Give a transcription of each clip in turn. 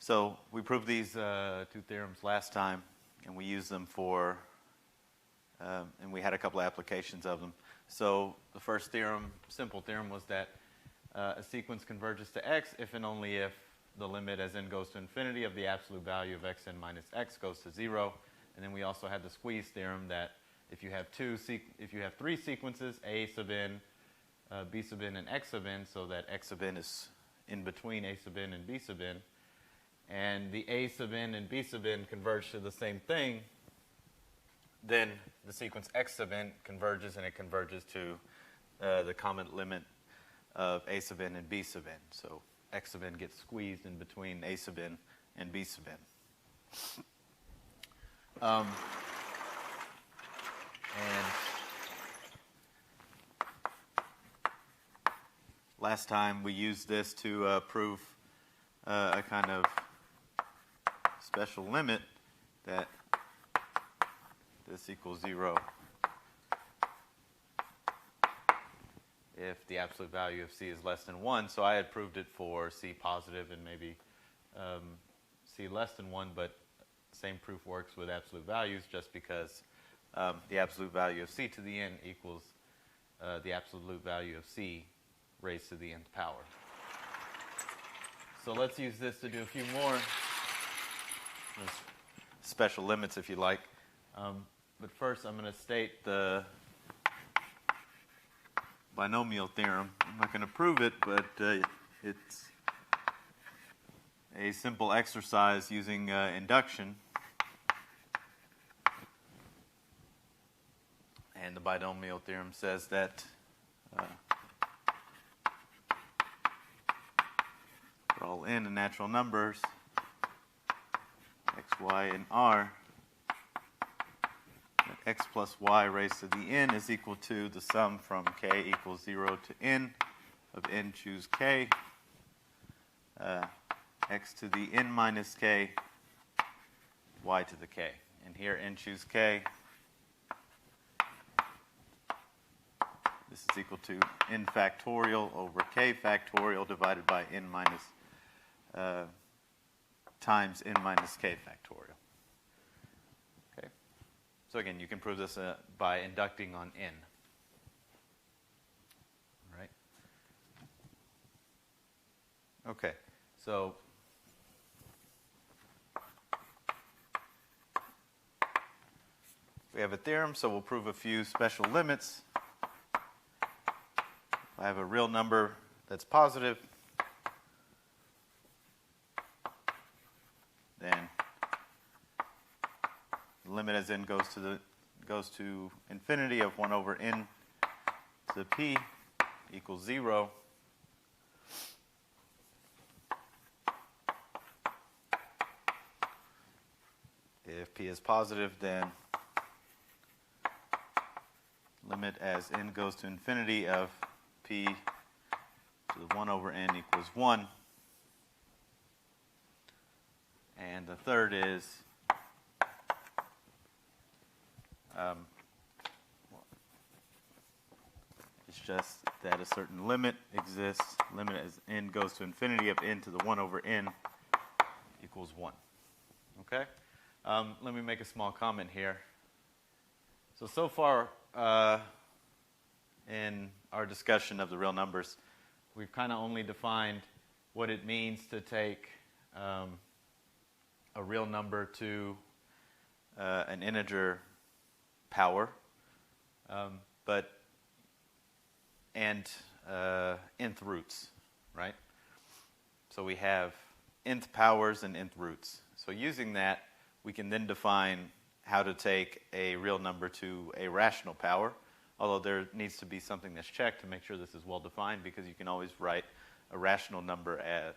So we proved these two theorems last time, and we used them for, and we had a couple of applications of them. So the first theorem, simple theorem, was that a sequence converges to x if and only if the limit as n goes to infinity of the absolute value of xn minus x goes to 0. And then we also had the Squeeze theorem that if you have three sequences, a sub n, b sub n, and x sub n, so that x sub n is in between a sub n and b sub n, and the a sub n and b sub n converge to the same thing, then the sequence x sub n converges, and it converges to the common limit of a sub n and b sub n. So x sub n gets squeezed in between a sub n and b sub n. And last time we used this to prove a kind of special limit that this equals 0 if the absolute value of c is less than 1. So I had proved it for c positive and maybe c less than 1, but same proof works with absolute values just because the absolute value of c to the n equals the absolute value of c raised to the nth power. So let's use this to do a few more special limits, if you like. But first, I'm going to state the binomial theorem. I'm not going to prove it, but it's a simple exercise using induction. And the binomial theorem says that for all n and natural numbers, x, y, and r, that x plus y raised to the n is equal to the sum from k equals 0 to n of n choose k, x to the n minus k, y to the k. And here n choose k, this is equal to n factorial over k factorial divided by n minus times n minus k factorial. Okay. So again, you can prove this by inducting on n. All right. Okay. So we have a theorem, so we'll prove a few special limits. If I have a real number that's positive, then the limit as n goes to infinity of 1 over n to the p equals 0. If p is positive, then limit as n goes to infinity of p to the 1 over n equals 1. And the third is it's just that a certain limit exists, limit as n goes to infinity of n to the 1 over n equals 1. Okay? Let me make a small comment here. So far in our discussion of the real numbers, we've kind of only defined what it means to take a real number to an integer power, and nth roots, right? So we have nth powers and nth roots. So using that, we can then define how to take a real number to a rational power, although there needs to be something that's checked to make sure this is well defined, because you can always write a rational number as,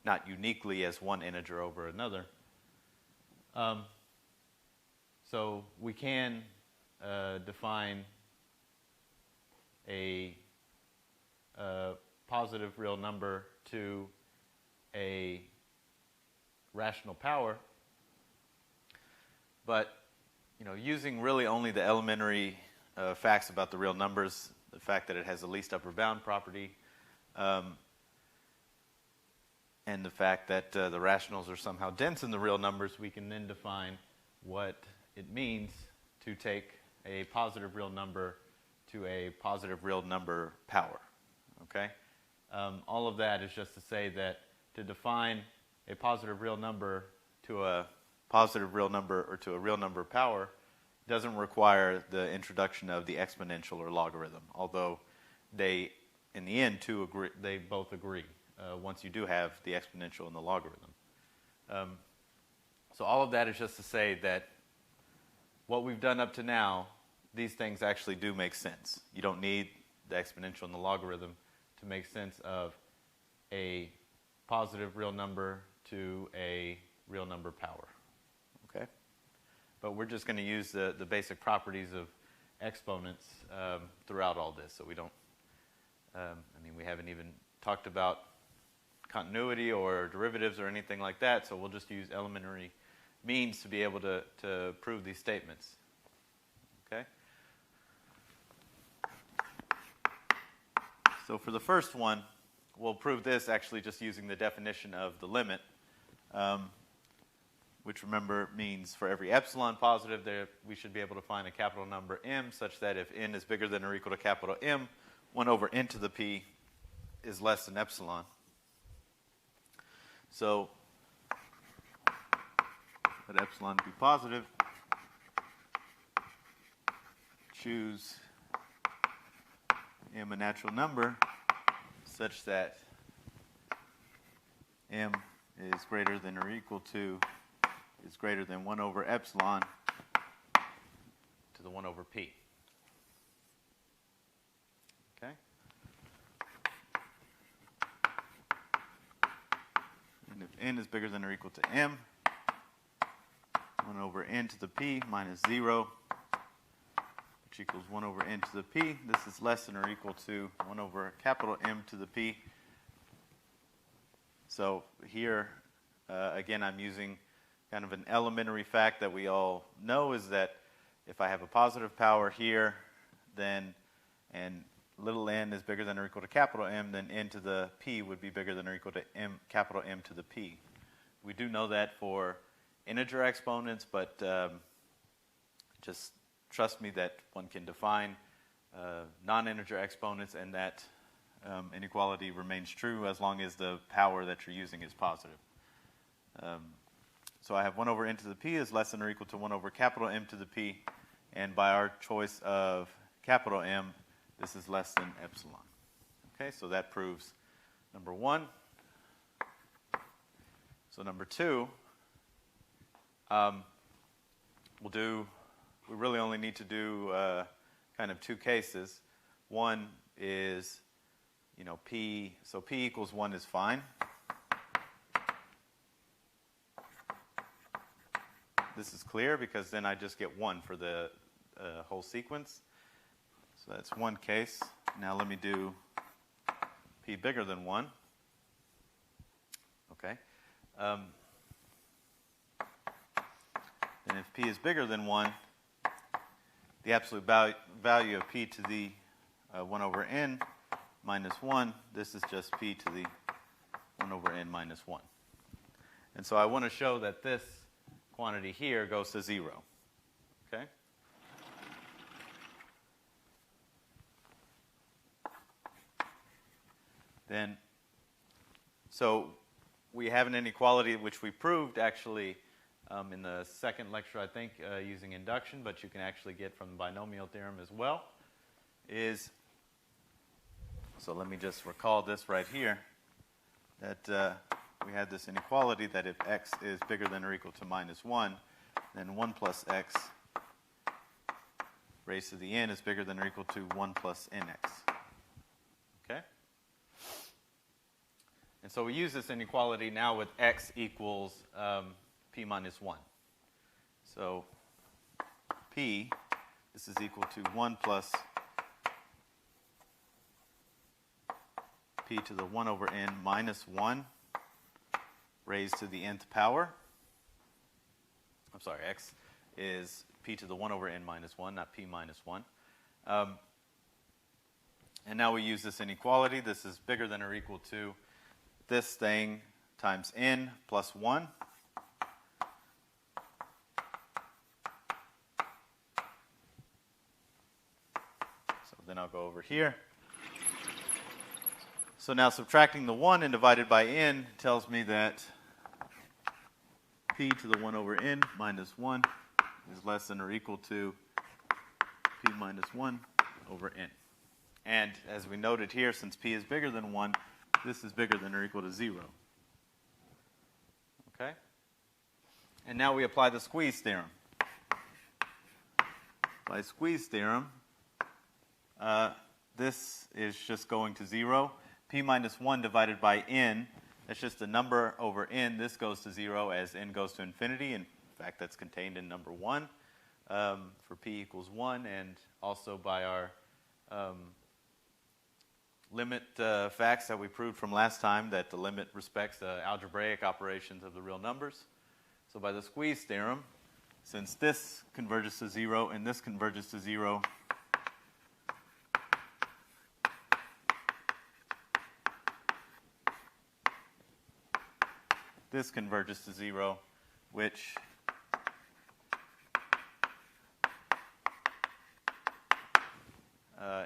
not uniquely as one integer over another. So we can define a positive real number to a rational power, but using really only the elementary facts about the real numbers, the fact that it has the least upper bound property, and the fact that the rationals are somehow dense in the real numbers, we can then define what it means to take a positive real number to a positive real number power. Okay? All of that is just to say that to define a positive real number to a positive real number or to a real number power doesn't require the introduction of the exponential or logarithm, although they, in the end, they both agree once you do have the exponential and the logarithm. So all of that is just to say that what we've done up to now, these things actually do make sense. You don't need the exponential and the logarithm to make sense of a positive real number to a real number power. Okay? But we're just going to use the basic properties of exponents throughout all this. So we don't, we haven't even talked about continuity or derivatives or anything like that. So we'll just use elementary means to be able to prove these statements. Okay? So for the first one, we'll prove this actually just using the definition of the limit. Which, remember, means for every epsilon positive, there we should be able to find a capital number m such that if n is bigger than or equal to capital M, 1 over n to the p is less than epsilon. So let epsilon be positive. Choose m a natural number such that m is greater than or equal to is greater than 1 over epsilon to the 1 over p. Okay? And if n is bigger than or equal to m, 1 over n to the p minus 0, which equals 1 over n to the p. This is less than or equal to 1 over capital M to the p. So here, again, I'm using kind of an elementary fact that we all know is that if I have a positive power here, then, and little n is bigger than or equal to capital M, then n to the p would be bigger than or equal to capital M to the p. We do know that for integer exponents, but just trust me that one can define non-integer exponents, and that inequality remains true as long as the power that you're using is positive. So I have 1 over n to the p is less than or equal to 1 over capital M to the p, and by our choice of capital M, this is less than epsilon. Okay, so that proves number 1. So number 2, we really only need to do kind of 2 cases. One is, p, so p equals 1 is fine. This is clear because then I just get 1 for the whole sequence. So that's one case. Now let me do p bigger than 1. Okay. And if p is bigger than 1, the absolute value of p to the 1 over n minus 1, this is just p to the 1 over n minus 1. And so I want to show that this quantity here goes to 0. Okay? Then, so we have an inequality which we proved actually in the second lecture, I think, using induction, but you can actually get from the binomial theorem as well, so let me just recall this right here, that we had this inequality that if x is bigger than or equal to minus 1, then 1 plus x raised to the n is bigger than or equal to 1 plus nx. Okay? And so we use this inequality now with x equals p minus 1. So p, this is equal to 1 plus p to the 1 over n minus 1 raised to the nth power. I'm sorry, x is p to the 1 over n minus 1, not p minus 1. And now we use this inequality. This is bigger than or equal to this thing times n plus 1. So then I'll go over here. So now subtracting the 1 and divided by n tells me that p to the 1 over n minus 1 is less than or equal to p minus 1 over n. And as we noted here, since p is bigger than 1, this is bigger than or equal to 0. Okay? And now we apply the Squeeze Theorem. By Squeeze Theorem, this is just going to 0. P minus 1 divided by n, that's just a number over n. This goes to 0 as n goes to infinity. In fact, that's contained in number 1 for p equals 1. And also by our limit facts that we proved from last time, that the limit respects the algebraic operations of the real numbers. So by the Squeeze Theorem, since this converges to 0 and this converges to 0, this converges to 0, which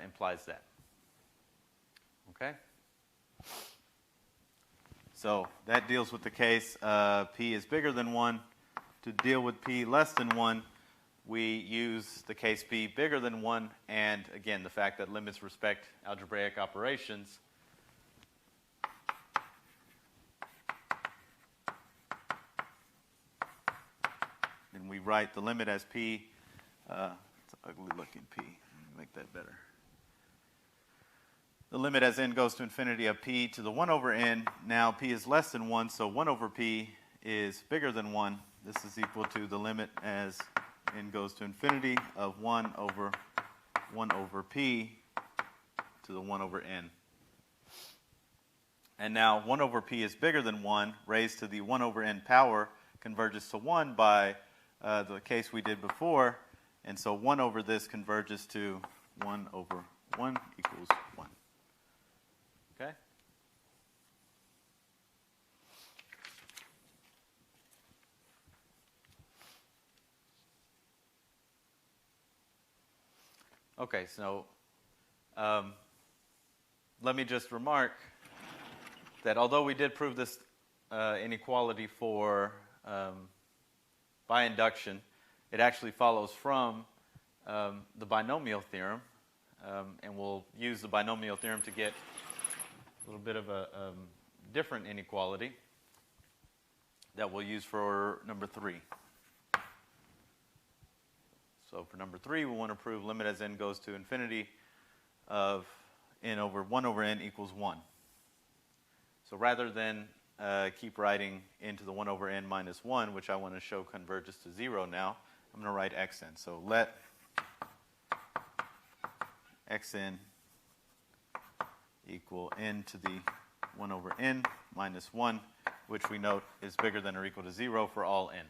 implies that. Okay? So that deals with the case p is bigger than 1. To deal with p less than 1, we use the case p bigger than 1, and again, the fact that limits respect algebraic operations. And we write the limit as p. It's an ugly looking p. Let me make that better. The limit as n goes to infinity of p to the 1 over n. Now p is less than 1, so 1 over p is bigger than 1. This is equal to the limit as n goes to infinity of 1 over p to the 1 over n. And now 1 over p is bigger than 1 raised to the 1 over n power converges to 1 by the case we did before. And so 1 over this converges to 1 over 1 equals 1. Okay? Okay, so let me just remark that although we did prove this inequality for by induction, it actually follows from the binomial theorem, and we'll use the binomial theorem to get a little bit of a different inequality that we'll use for number 3. So for number 3, we want to prove limit as n goes to infinity of n over 1 over n equals 1. So rather than keep writing n to the 1 over n minus 1, which I want to show converges to 0 now, I'm going to write xn. So let xn equal n to the 1 over n minus 1, which we note is bigger than or equal to 0 for all n.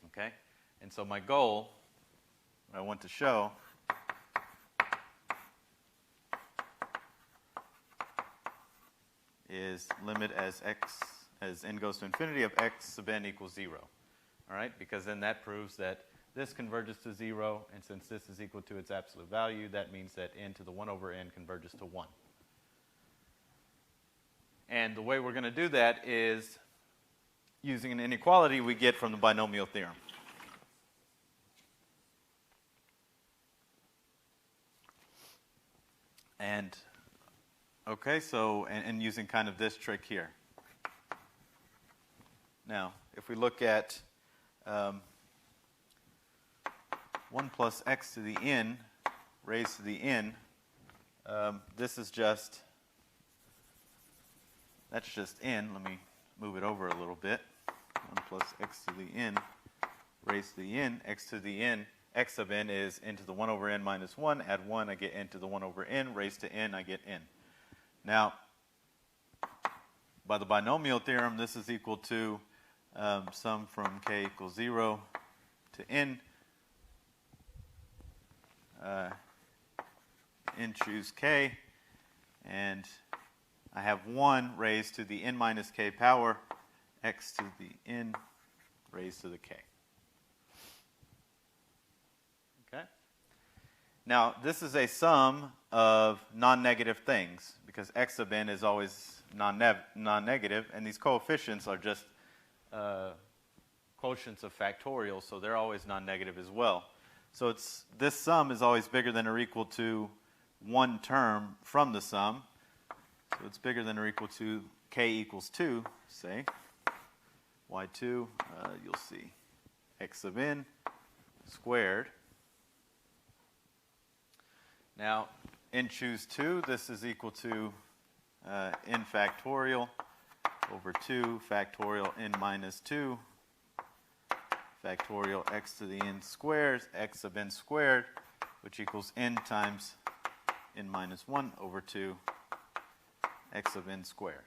Okay? And so my goal, what I want to show, is limit as n goes to infinity of x sub n equals 0. All right? Because then that proves that this converges to 0, and since this is equal to its absolute value, that means that n to the 1 over n converges to 1. And the way we're going to do that is using an inequality we get from the binomial theorem. And, okay, so, and using kind of this trick here. Now, if we look at 1 plus x to the n raised to the n, this is just, that's just n. Let me move it over a little bit. 1 plus x to the n raised to the n, x to the n. X sub n is n to the 1 over n minus 1. Add 1, I get n to the 1 over n. Raised to n, I get n. Now, by the binomial theorem, this is equal to sum from k equals 0 to n. N choose k, and I have 1 raised to the n minus k power x to the n raised to the k. Okay? Now, this is a sum of non-negative things, because x sub n is always non-negative, and these coefficients are just quotients of factorials, so they're always non-negative as well. So this sum is always bigger than or equal to one term from the sum. So it's bigger than or equal to k equals 2, say. y2, you'll see x sub n squared. Now, n choose 2, this is equal to n factorial over 2 factorial n minus 2 factorial x to the n squared, x sub n squared, which equals n times n minus 1 over 2 x of n squared.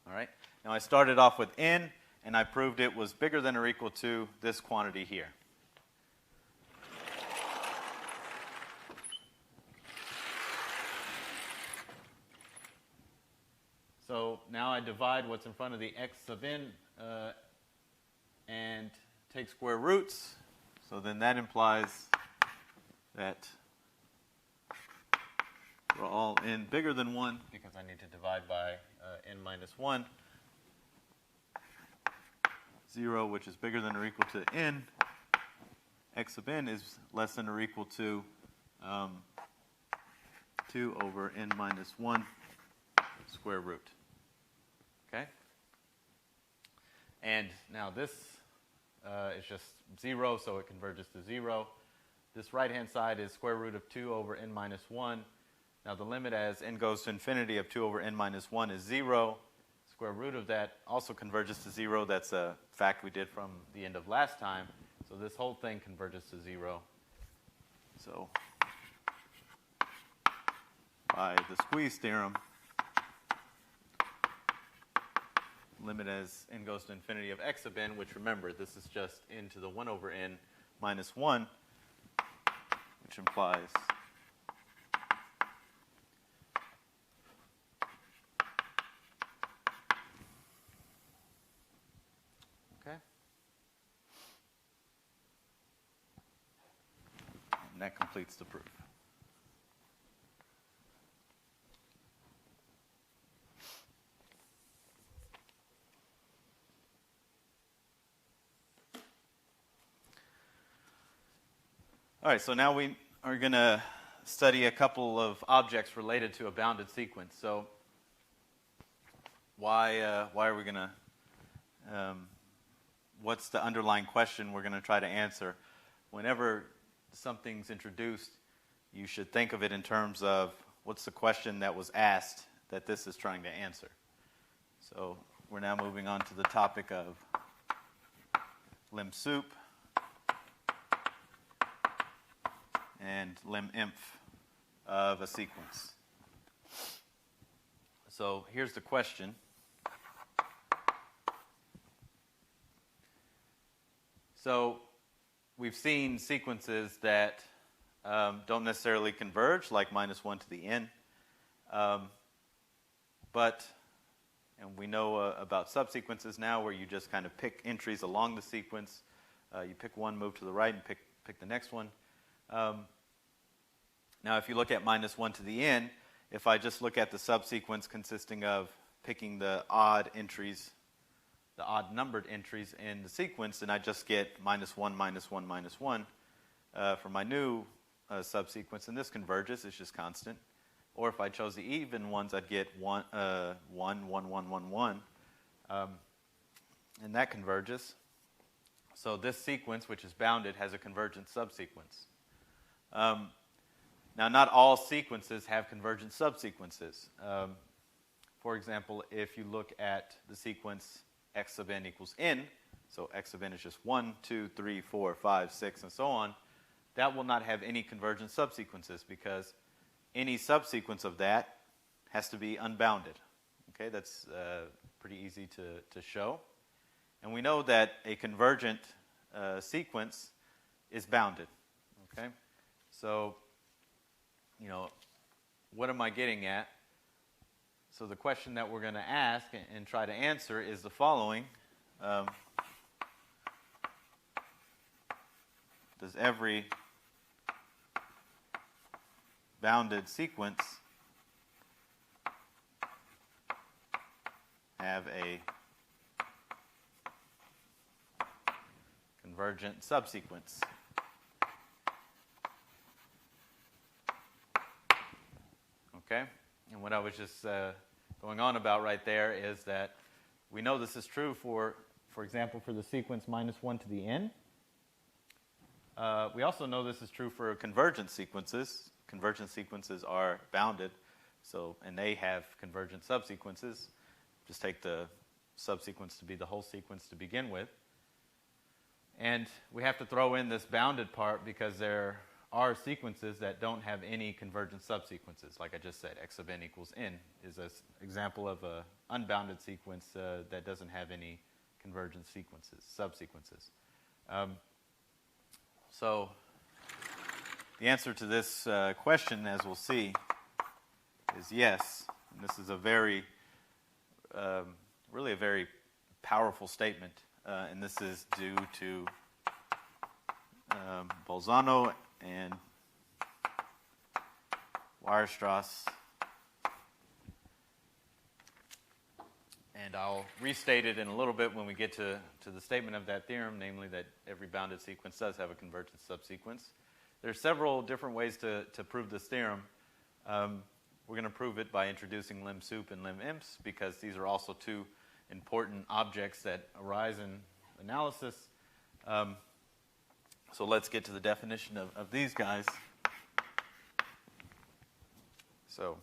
All right? Now I started off with n, and I proved it was bigger than or equal to this quantity here. So now I divide what's in front of the x sub n and take square roots. So then that implies that we're all n bigger than 1, because I need to divide by n minus 1. 0, which is bigger than or equal to n. X sub n is less than or equal to 2 over n minus 1 square root. Okay? And now this is just 0, so it converges to 0. This right-hand side is square root of 2 over n minus 1. Now the limit as n goes to infinity of 2 over n minus 1 is 0. Square root of that also converges to 0. That's a fact we did from the end of last time. So this whole thing converges to 0. So by the Squeeze Theorem, limit as n goes to infinity of x sub n, which remember, this is just n to the 1 over n minus 1, which implies that completes the proof. All right, so now we are going to study a couple of objects related to a bounded sequence. So why are we going to, what's the underlying question we're going to try to answer? Whenever something's introduced, you should think of it in terms of what's the question that was asked that this is trying to answer. So we're now moving on to the topic of Limsup and Liminf of a sequence. So here's the question. So we've seen sequences that don't necessarily converge, like minus 1 to the n. And we know about subsequences now, where you just kind of pick entries along the sequence. You pick one, move to the right, and pick the next one. Now, if you look at minus 1 to the n, if I just look at the subsequence consisting of picking the odd entries, the odd numbered entries in the sequence, then I just get minus 1, minus 1, minus 1 for my new subsequence, and this converges, it's just constant. Or if I chose the even ones, I'd get 1, 1, 1, 1, 1, 1, and that converges. So this sequence, which is bounded, has a convergent subsequence. Now, not all sequences have convergent subsequences. For example, if you look at the sequence x sub n equals n, so x sub n is just 1, 2, 3, 4, 5, 6, and so on, that will not have any convergent subsequences, because any subsequence of that has to be unbounded. Okay, that's pretty easy to show. And we know that a convergent sequence is bounded. Okay, so, what am I getting at? So the question that we're going to ask and try to answer is the following. Does every bounded sequence have a convergent subsequence? Okay? And what I was just going on about right there is that we know this is true for example, for the sequence -1 to the n. We also know this is true for convergent sequences. Convergent sequences are bounded, and they have convergent subsequences. Just take the subsequence to be the whole sequence to begin with. And we have to throw in this bounded part because there are sequences that don't have any convergent subsequences. Like I just said, x of n equals n is an example of an unbounded sequence that doesn't have any convergent subsequences. So the answer to this question, as we'll see, is yes. And this is a really a very powerful statement. And this is due to Bolzano and Weierstrass. And I'll restate it in a little bit when we get to the statement of that theorem, namely that every bounded sequence does have a convergent subsequence. There are several different ways to prove this theorem. We're going to prove it by introducing Limsup and Liminf because these are also two important objects that arise in analysis. So let's get to the definition of these guys. So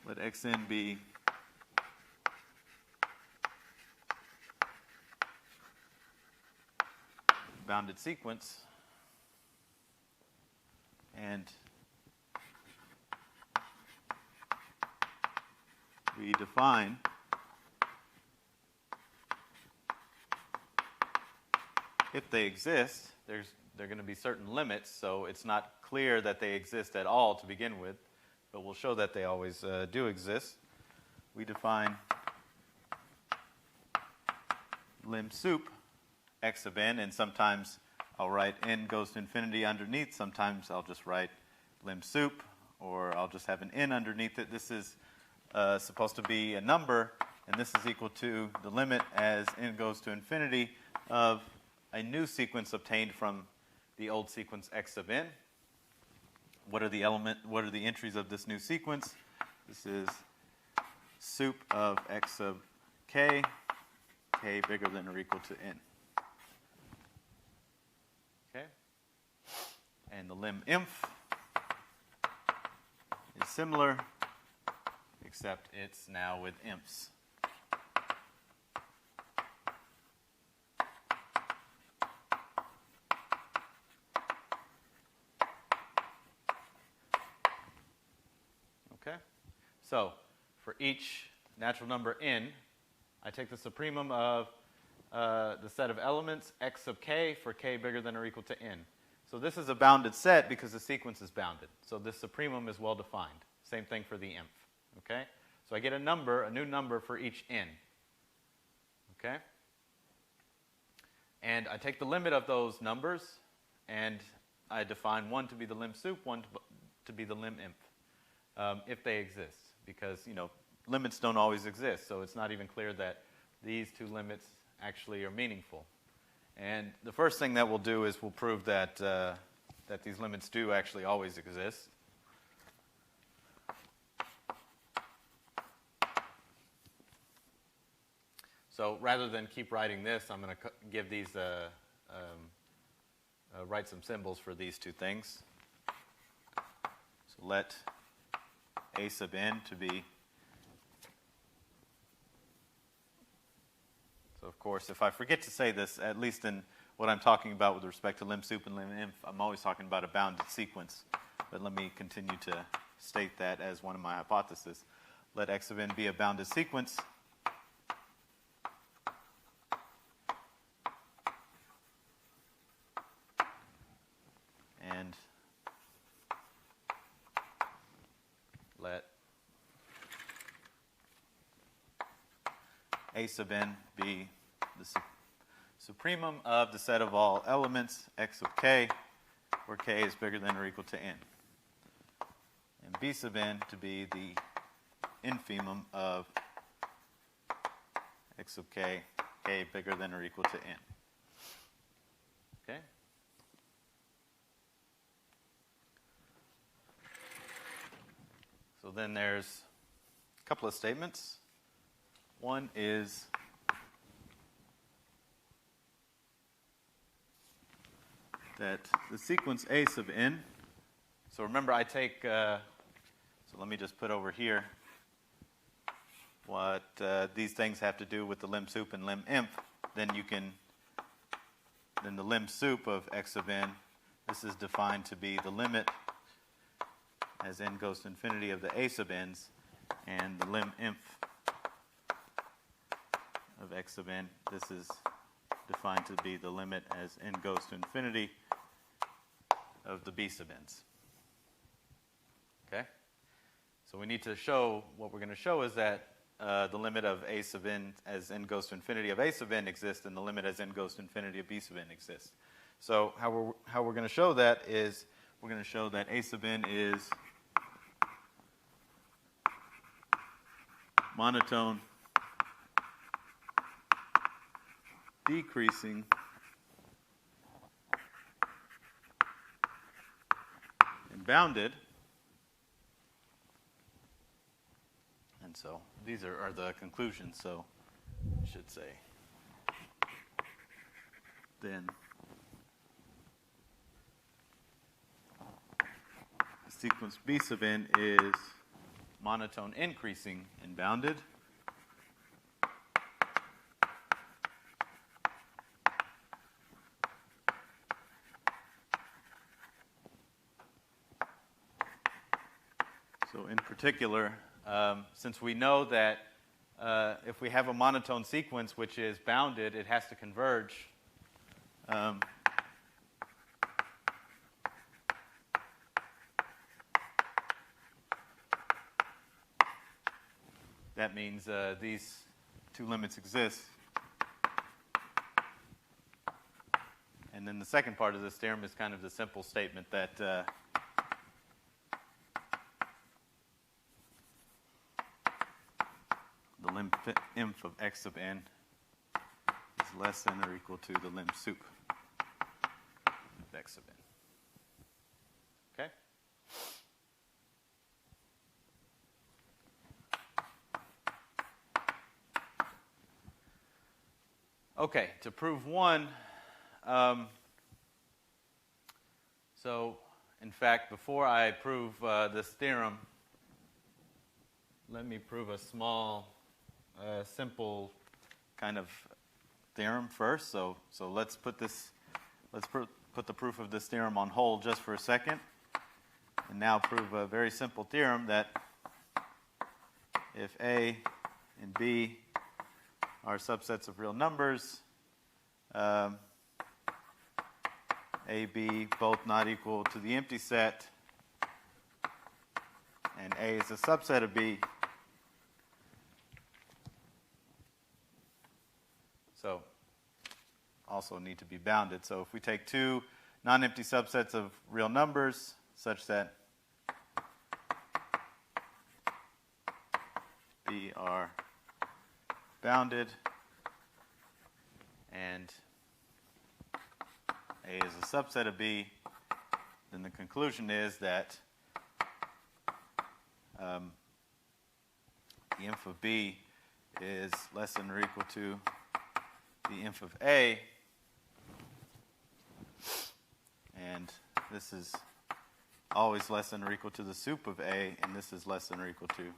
let xn be bounded sequence, and we define if they exist, there are going to be certain limits, so it's not clear that they exist at all to begin with, but we'll show that they always do exist. We define Limsup x of n, and sometimes I'll write n goes to infinity underneath. Sometimes I'll just write Limsup, or I'll just have an n underneath it. This is supposed to be a number, and this is equal to the limit as n goes to infinity of a new sequence obtained from the old sequence x of n. What are the entries of this new sequence? This is sup of x of k bigger than or equal to n. Okay? And the Liminf is similar, except it's now with imps. Okay? So, for each natural number n, I take the supremum of the set of elements x of k for k bigger than or equal to n. So this is a bounded set because the sequence is bounded. So this supremum is well defined. Same thing for the inf. Okay? So I get a new number for each n. Okay? And I take the limit of those numbers, and I define one to be the Limsup, one to be the Liminf, if they exist. Because, limits don't always exist, so it's not even clear that these two limits actually are meaningful. And the first thing that we'll do is we'll prove that these limits do actually always exist. So rather than keep writing this, I'm going to give these write some symbols for these two things. So let a sub n to be. So of course, if I forget to say this, at least in what I'm talking about with respect to Limsup and Liminf, I'm always talking about a bounded sequence. But let me continue to state that as one of my hypotheses. Let x of n be a bounded sequence. And A sub n be the supremum of the set of all elements x of k, where k is bigger than or equal to n. And B sub n to be the infimum of x of k, k bigger than or equal to n. Okay? So then there's a couple of statements. One is that the sequence A sub n, so remember I take, so let me just put over here what these things have to do with the Limsup and Liminf. Then the Limsup of x sub n, this is defined to be the limit as n goes to infinity of the A sub n's, and the Liminf of x sub n, this is defined to be the limit as n goes to infinity of the B sub n's. Okay? So we need to show, what we're going to show is that the limit of A sub n as n goes to infinity of A sub n exists, and the limit as n goes to infinity of B sub n exists. So how we're going to show that is we're going to show that A sub n is monotone decreasing and bounded. And so these are the conclusions. So I should say then the sequence B sub n is monotone increasing and bounded. So in particular, since we know that if we have a monotone sequence which is bounded, it has to converge. That means these two limits exist. And then the second part of this theorem is kind of the simple statement that the Liminf of x sub n is less than or equal to the Limsup of x sub n. Okay? Okay, to prove one, so in fact, before I prove this theorem, let me prove a small, simple kind of theorem first. So let's put the proof of this theorem on hold just for a second, and now prove a very simple theorem that if A and B are subsets of real numbers, A, B both not equal to the empty set, and A is a subset of B. So also need to be bounded. So if we take two non-empty subsets of real numbers such that B are bounded and A is a subset of B, then the conclusion is that the inf of B is less than or equal to the inf of A, and this is always less than or equal to the sup of A, and this is less than or equal to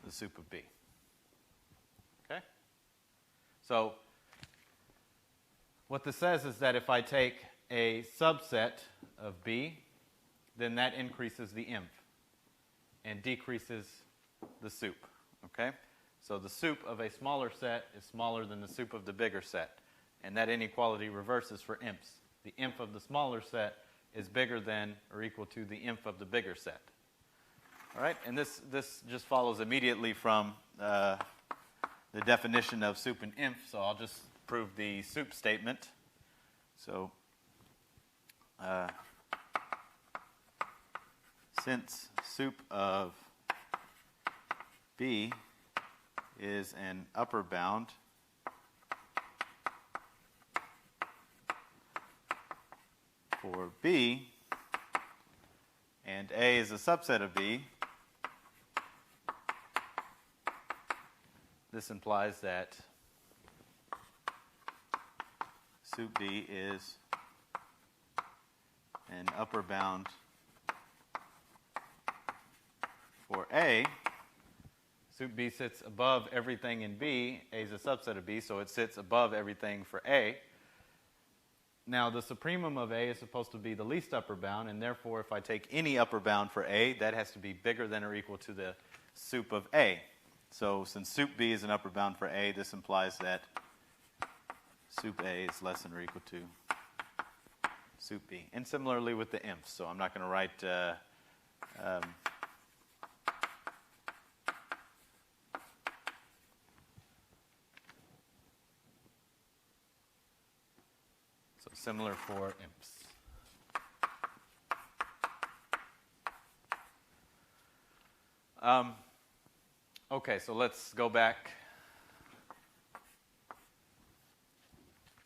the sup of B. Okay? So what this says is that if I take a subset of B, then that increases the inf and decreases the sup. Okay? So the sup of a smaller set is smaller than the sup of the bigger set, and that inequality reverses for imps. The inf of the smaller set is bigger than or equal to the inf of the bigger set. All right? And this just follows immediately from the definition of sup and inf, so I'll just prove the sup statement. So since sup of B is an upper bound for B, and A is a subset of B, this implies that sup B is an upper bound for A. Sup B sits above everything in B. A is a subset of B, so it sits above everything for A. Now, the supremum of A is supposed to be the least upper bound, and therefore, if I take any upper bound for A, that has to be bigger than or equal to the sup of A. So, since sup B is an upper bound for A, this implies that sup A is less than or equal to sup B. And similarly with the inf, so I'm not going to write so similar for imps. Okay, so let's go back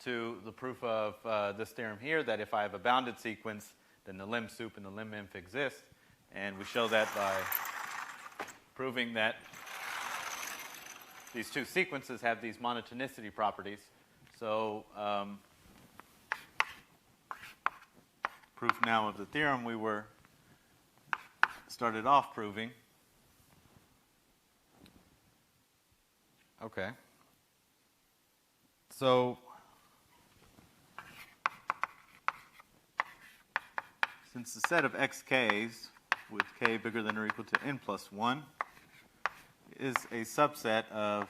to the proof of this theorem here, that if I have a bounded sequence, then the lim-sup and the lim-inf exist. And we show that by proving that these two sequences have these monotonicity properties. So proof now of the theorem we were started off proving. Okay. So since the set of xk's with k bigger than or equal to n plus 1 is a subset of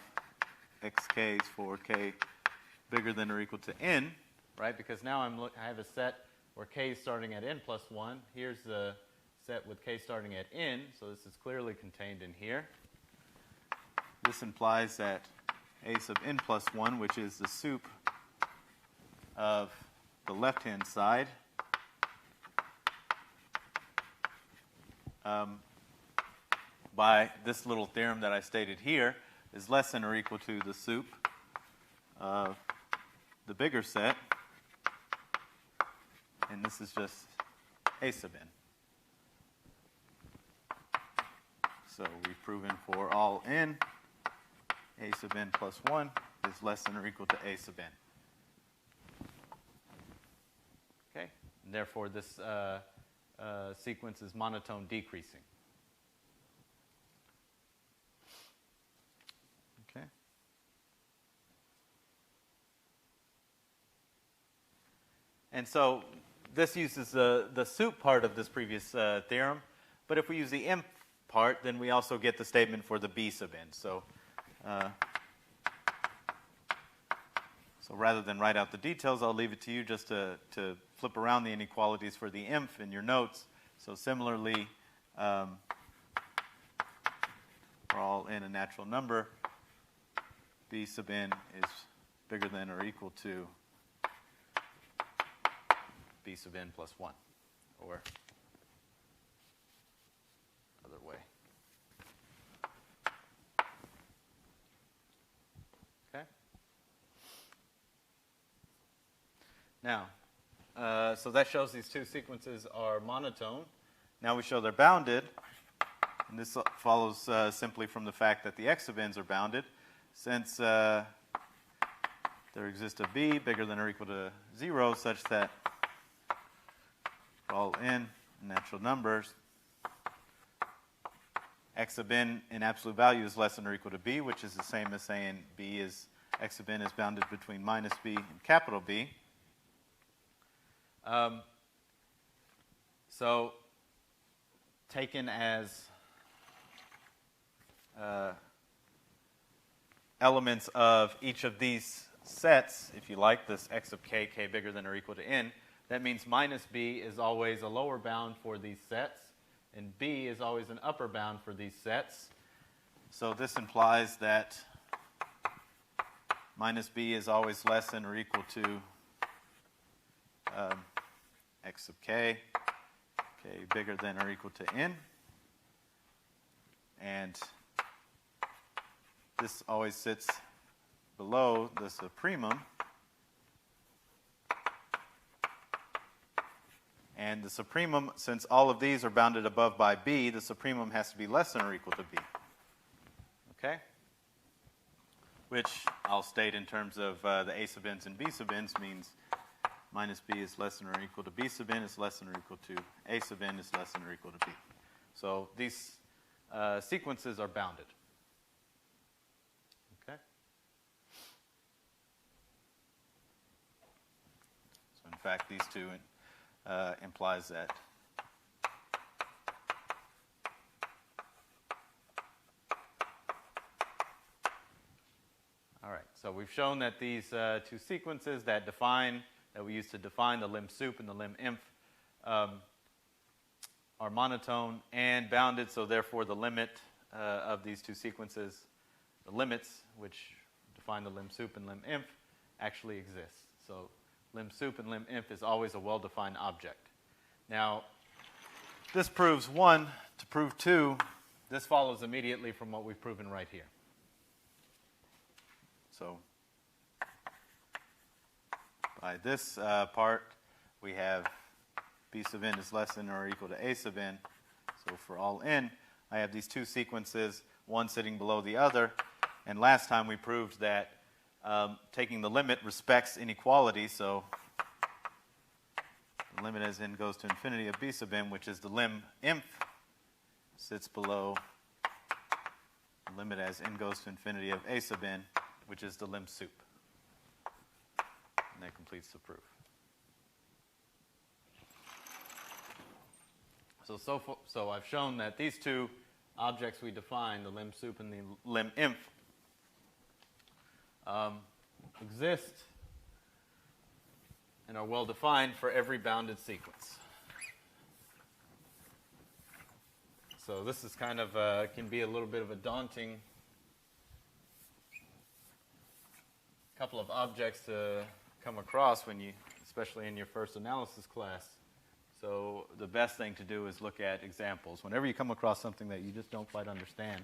xk's for k bigger than or equal to n, right? Because now I have a set where k is starting at n plus 1. Here's the set with k starting at n, so this is clearly contained in here. This implies that a sub n plus 1, which is the sup of the left-hand side, by this little theorem that I stated here, is less than or equal to the sup of the bigger set, and this is just a sub n. So we've proven for all n, a sub n plus 1 is less than or equal to a sub n. Okay, and therefore this sequence is monotone decreasing. Okay. And so this uses the sup part of this previous theorem, but if we use the inf part, then we also get the statement for the b sub n. So rather than write out the details, I'll leave it to you just to flip around the inequalities for the inf in your notes. So similarly, for all n a natural number, b sub n is bigger than or equal to b sub n plus 1, or other way. Okay? Now, so that shows these two sequences are monotone. Now we show they're bounded, and this follows simply from the fact that the x sub n's are bounded. Since there exists a b bigger than or equal to 0 such that for all n natural numbers, x sub n in absolute value is less than or equal to b, which is the same as saying b is x sub n is bounded between minus b and capital B. So taken as elements of each of these sets, if you like, this x sub k, k bigger than or equal to n, that means minus b is always a lower bound for these sets, and b is always an upper bound for these sets. So this implies that minus b is always less than or equal to x sub k, bigger than or equal to n. And this always sits below the supremum. And the supremum, since all of these are bounded above by b, the supremum has to be less than or equal to b. Okay? Which I'll state in terms of the a sub n's and b sub n's means minus b is less than or equal to b sub n is less than or equal to a sub n is less than or equal to b. So these sequences are bounded. Okay? So in fact, these two implies that. All right, so we've shown that these two sequences that we use to define the Limsup and the Liminf are monotone and bounded, so therefore the limit of these two sequences, the limits which define the Limsup and Liminf, actually exist. So Limsup and Liminf is always a well-defined object. Now, this proves one. To prove two, this follows immediately from what we've proven right here. So by this part, we have b sub n is less than or equal to a sub n. So for all n, I have these two sequences, one sitting below the other. And last time we proved that taking the limit respects inequality. So the limit as n goes to infinity of b sub n, which is the Liminf, sits below the limit as n goes to infinity of a sub n, which is the Limsup. And that completes the proof. So I've shown that these two objects we define, the Limsup and the Liminf, exist and are well defined for every bounded sequence. So this is kind of can be a little bit of a daunting couple of objects to come across when you, especially in your first analysis class. So the best thing to do is look at examples. Whenever you come across something that you just don't quite understand,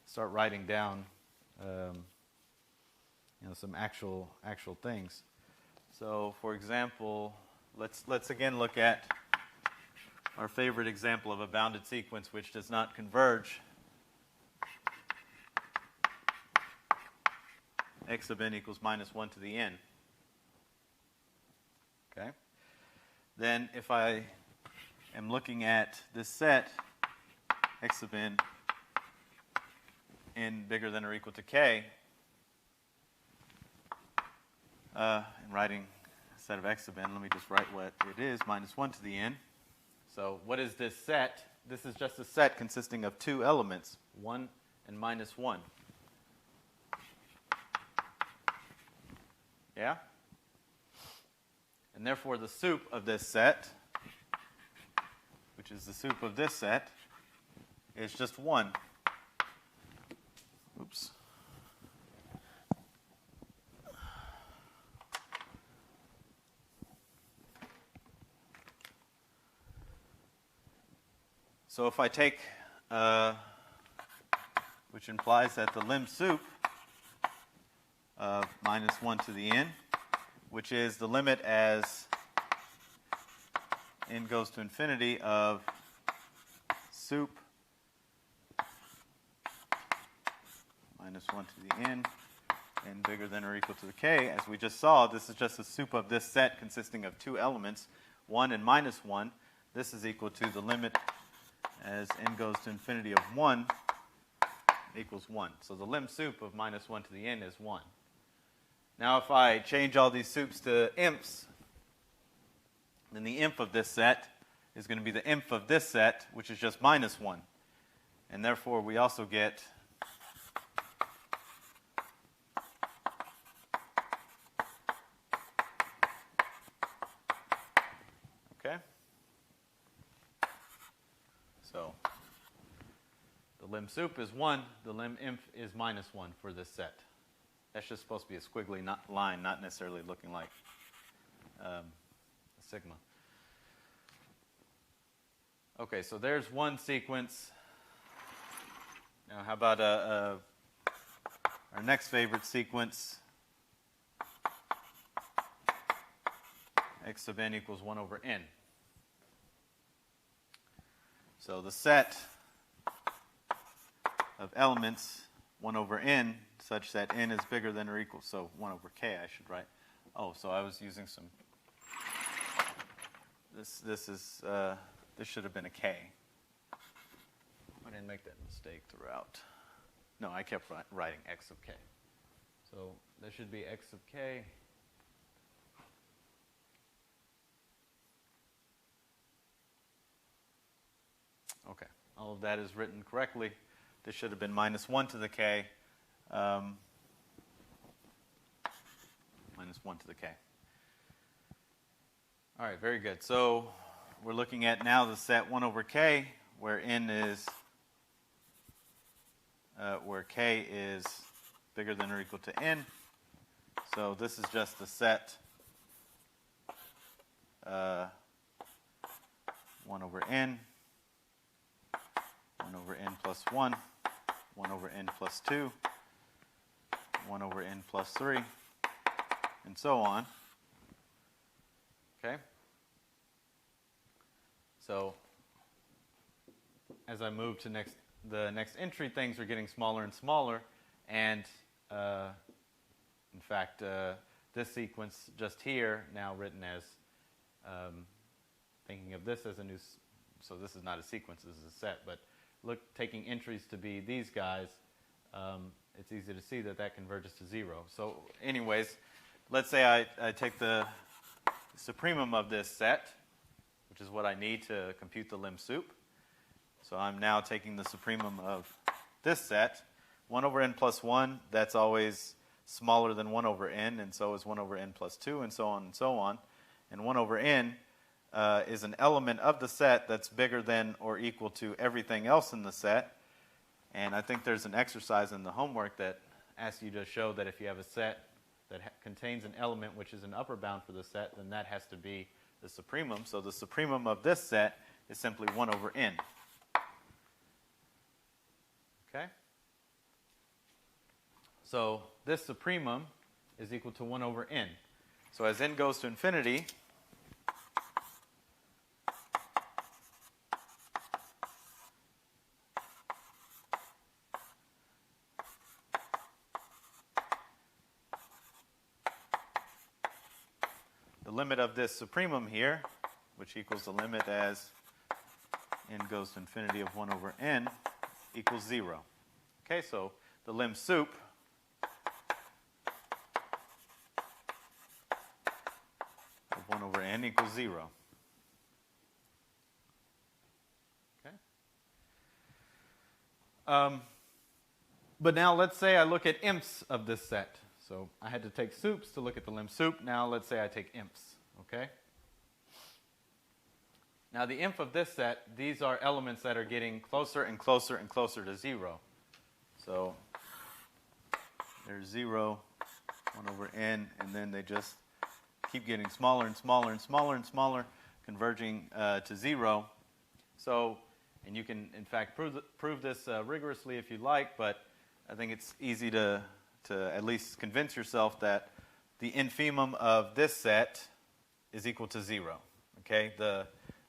start writing down some actual things. So for example, let's again look at our favorite example of a bounded sequence which does not converge. X sub n equals minus 1 to the n. Okay? Then if I am looking at this set, x sub n bigger than or equal to k, and writing a set of x sub n, let me just write what it is, minus 1 to the n. So what is this set? This is just a set consisting of two elements, 1 and minus 1. Yeah? And therefore the sup of this set, which is the sup of this set, is just 1. Oops. So if I take, which implies that the Limsup of minus 1 to the n, which is the limit as n goes to infinity of sup minus 1 to the n bigger than or equal to the k. As we just saw, this is just a sup of this set consisting of two elements, 1 and minus 1. This is equal to the limit as n goes to infinity of 1 equals 1. So the Limsup of minus 1 to the n is 1. Now if I change all these sups to imps, then the imp of this set is going to be the imp of this set, which is just minus 1. And therefore we also get okay? So the Limsup is 1, the Liminf is minus 1 for this set. that's just supposed to be a squiggly line, not necessarily looking like a sigma. Okay, so there's one sequence. Now, how about our next favorite sequence? X sub n equals 1 over n. So the set of elements 1 over n such that n is bigger than or equal. So 1 over k I should write. Oh, so I was using some. This should have been a k. I didn't make that mistake throughout. No, I kept writing x sub k. So there should be x sub k. Okay, all of that is written correctly. This should have been minus 1 to the k. Minus 1 to the k. All right, very good. So we're looking at now the set 1 over k, where n is, where k is bigger than or equal to n. So this is just the set 1 over n, 1 over n plus 1, 1 over n plus 2, 1 over n plus 3, and so on. Okay? So as I move to the next entry, things are getting smaller and smaller, and in fact, this sequence just here, now written as, thinking of this as a new, so this is not a sequence, this is a set, but taking entries to be these guys, it's easy to see that that converges to 0. So anyways, let's say I take the supremum of this set, which is what I need to compute the Limsup. So I'm now taking the supremum of this set. 1 over n plus 1, that's always smaller than 1 over n, and so is 1 over n plus 2, and so on and so on. And 1 over n is an element of the set that's bigger than or equal to everything else in the set. And I think there's an exercise in the homework that asks you to show that if you have a set that contains an element which is an upper bound for the set, then that has to be the supremum. So the supremum of this set is simply 1 over n. Okay? So this supremum is equal to 1 over n. So as n goes to infinity, the limit of this supremum here, which equals the limit as n goes to infinity of 1 over n, equals 0. Okay, so the Limsup of 1 over n equals 0. Okay. But now let's say I look at imps of this set. So I had to take sups to look at the Limsup. Now let's say I take imps. Okay? Now the imp of this set, these are elements that are getting closer and closer and closer to 0. So there's 0, 1 over n, and then they just keep getting smaller and smaller and smaller and smaller, converging to 0. So, and you can in fact prove this rigorously if you like, but I think it's easy to at least convince yourself that the infimum of this set is equal to 0. Okay, the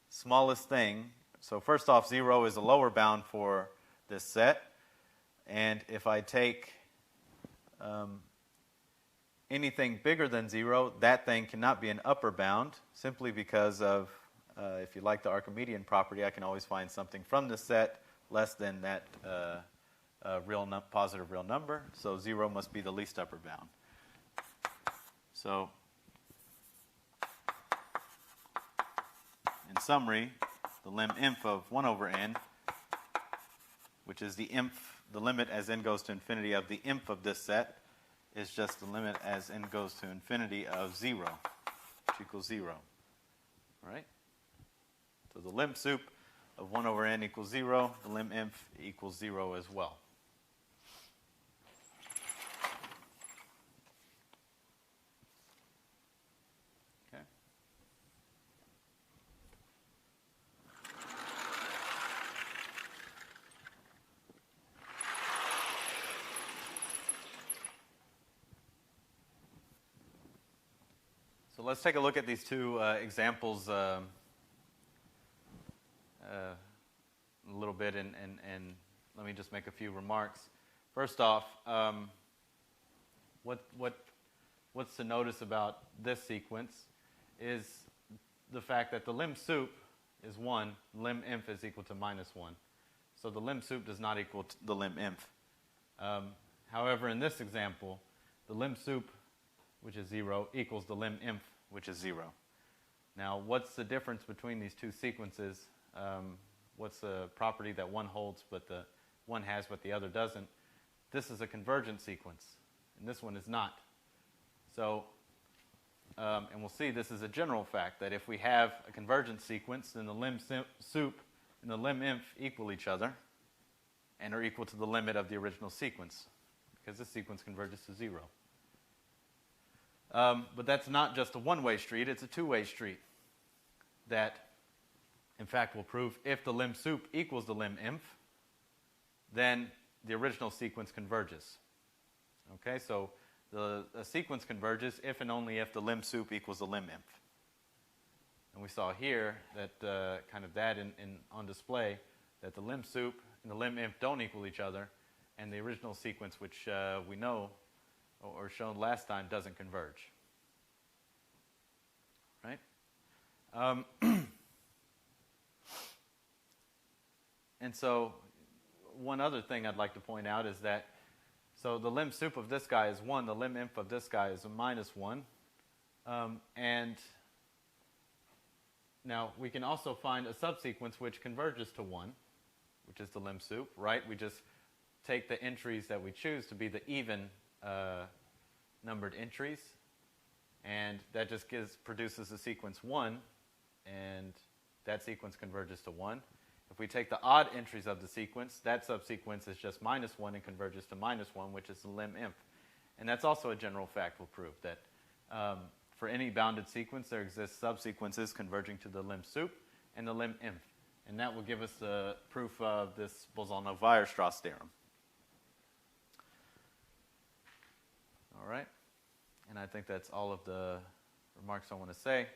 smallest thing. So first off, 0 is a lower bound for this set. And if I take anything bigger than 0, that thing cannot be an upper bound, simply because of, if you like the Archimedean property, I can always find something from this set less than that positive real number. So 0 must be the least upper bound. So in summary, the lim_inf of 1 over n, which is the limit as n goes to infinity of the inf of this set, is just the limit as n goes to infinity of 0, which equals 0. All right? So the Limsup of 1 over n equals 0. The lim_inf equals 0 as well. So let's take a look at these two examples a little bit, and let me just make a few remarks. First off, what's to notice about this sequence is the fact that the lim_sup is 1, lim_inf is equal to -1. So the lim_sup does not equal to the lim_inf. However, in this example, the lim_sup, which is 0, equals the lim_inf, which is 0. Now, what's the difference between these two sequences? What's the property that one holds but the one has but the other doesn't? This is a convergent sequence, and this one is not. So, and we'll see this is a general fact, that if we have a convergent sequence, then the lim_sup and the lim_inf equal each other and are equal to the limit of the original sequence, because this sequence converges to 0. But that's not just a one-way street, it's a two-way street that, in fact, will prove if the lim_sup equals the lim_inf, then the original sequence converges. Okay, so the sequence converges if and only if the lim_sup equals the lim_inf. And we saw here that kind of that on display, that the lim_sup and the lim_inf don't equal each other, and the original sequence, which we know or shown last time, doesn't converge. Right? And so one other thing I'd like to point out is that, so the lim_sup of this guy is 1, the lim_inf of this guy is a -1. And now we can also find a subsequence which converges to 1, which is the lim_sup, right? We just take the entries that we choose to be the even numbered entries, and that just produces the sequence 1, and that sequence converges to 1. If we take the odd entries of the sequence, that subsequence is just -1 and converges to -1, which is the lim_inf. And that's also a general fact we'll prove, that for any bounded sequence, there exists subsequences converging to the lim_sup and the lim_inf. And that will give us the proof of this Bolzano-Weierstrass theorem. All right. And I think that's all of the remarks I want to say.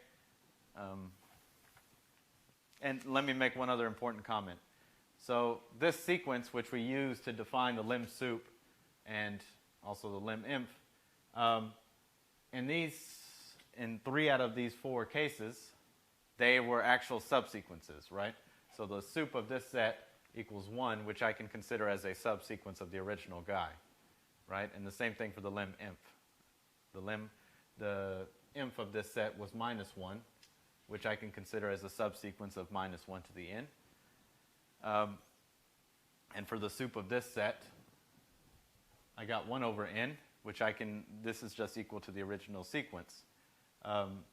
And let me make one other important comment. So this sequence, which we use to define the lim_sup and also the lim_inf, in 3 out of these 4 cases, they were actual subsequences, right? So the sup of this set equals 1, which I can consider as a subsequence of the original guy, right? And the same thing for the lim_inf. The inf of this set was -1, which I can consider as a subsequence of -1 to the n. And for the sup of this set, I got 1 over n, which this is just equal to the original sequence.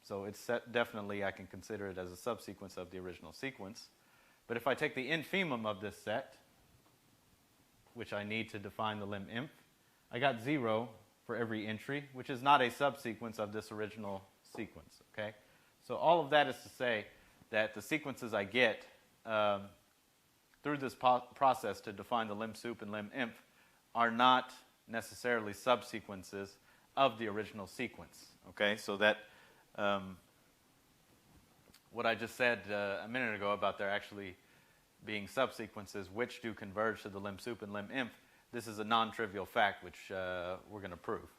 So it's definitely, I can consider it as a subsequence of the original sequence. But if I take the infimum of this set, which I need to define the lim_inf, I got 0 for every entry, which is not a subsequence of this original sequence, okay? So all of that is to say that the sequences I get through this process to define the lim_sup and lim_inf are not necessarily subsequences of the original sequence, okay? So that what I just said a minute ago about there actually being subsequences which do converge to the lim_sup and lim_inf, this is a non-trivial fact which we're going to prove.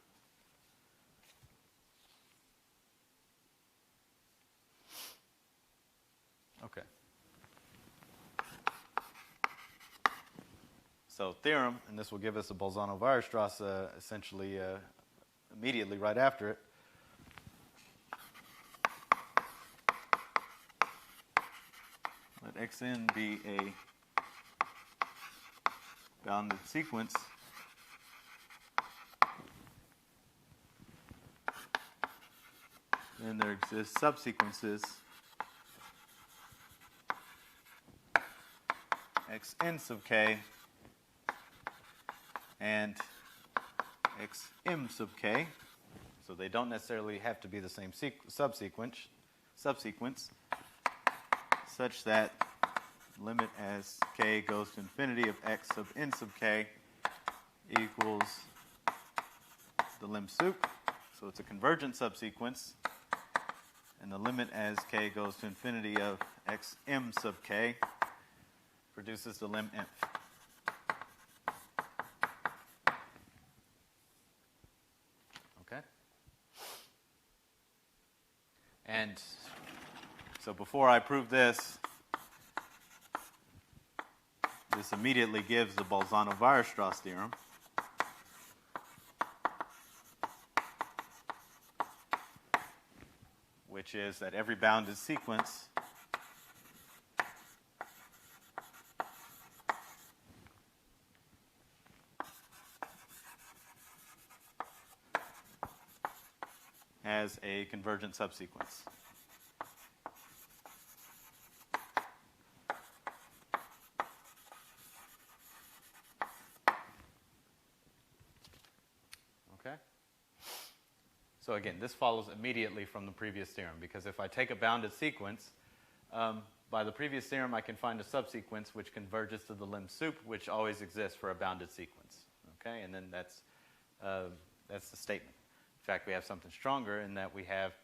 Okay. So theorem, and this will give us a Bolzano-Weierstrass essentially immediately right after it. Let xn be a bounded sequence then there exist subsequences xn sub k and xm sub k, so they don't necessarily have to be the same subsequence, such that limit as k goes to infinity of x sub n sub k equals the lim_sup. So it's a convergent subsequence and the limit as k goes to infinity of xm sub k produces the lim inf. Okay? And so before I prove this, this immediately gives the Bolzano-Weierstrass theorem. Which is that every bounded sequence has a convergent subsequence. Okay? So again, this follows immediately from the previous theorem, because if I take a bounded sequence, by the previous theorem I can find a subsequence which converges to the Limsup, which always exists for a bounded sequence. Okay? And then that's the statement. In fact, we have something stronger in that we have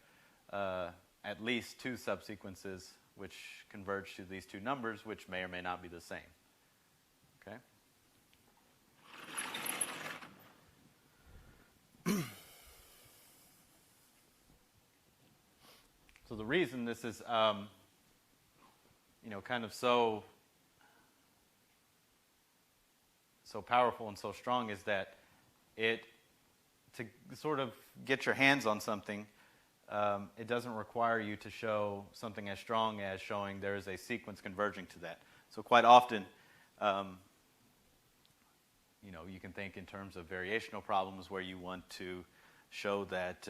at least two subsequences which converge to these two numbers, which may or may not be the same. Okay? So the reason this is, kind of so powerful and so strong is that to sort of get your hands on something, it doesn't require you to show something as strong as showing there is a sequence converging to that. So quite often, you can think in terms of variational problems where you want to show that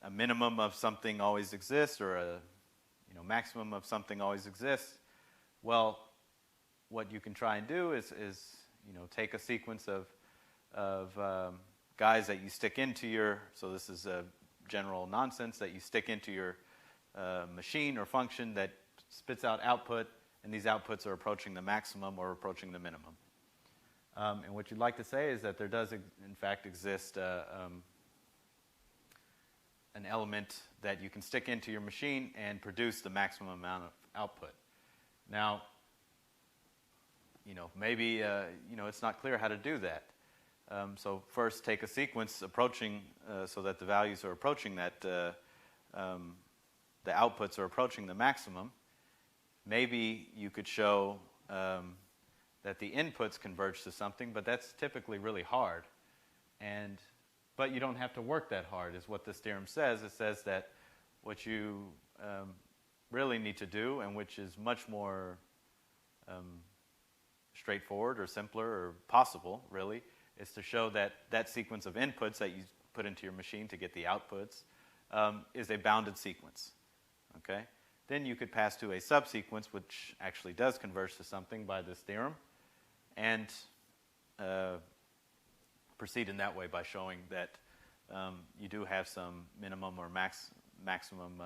a minimum of something always exists, or a maximum of something always exists. Well, what you can try and do is take a sequence of guys that you stick into your, so this is a general nonsense, that you stick into your machine or function that spits out output, and these outputs are approaching the maximum or approaching the minimum. And what you'd like to say is that there does, in fact, exist an element that you can stick into your machine and produce the maximum amount of output. Now, maybe it's not clear how to do that. So first, take a sequence approaching so that the values are approaching that, the outputs are approaching the maximum. Maybe you could show that the inputs converge to something, but that's typically really hard. But you don't have to work that hard, is what this theorem says. It says that what you really need to do, and which is much more straightforward or simpler or possible, really, is to show that that sequence of inputs that you put into your machine to get the outputs is a bounded sequence. Okay? Then you could pass to a subsequence, which actually does converge to something by this theorem, and proceed in that way by showing that you do have some minimum or maximum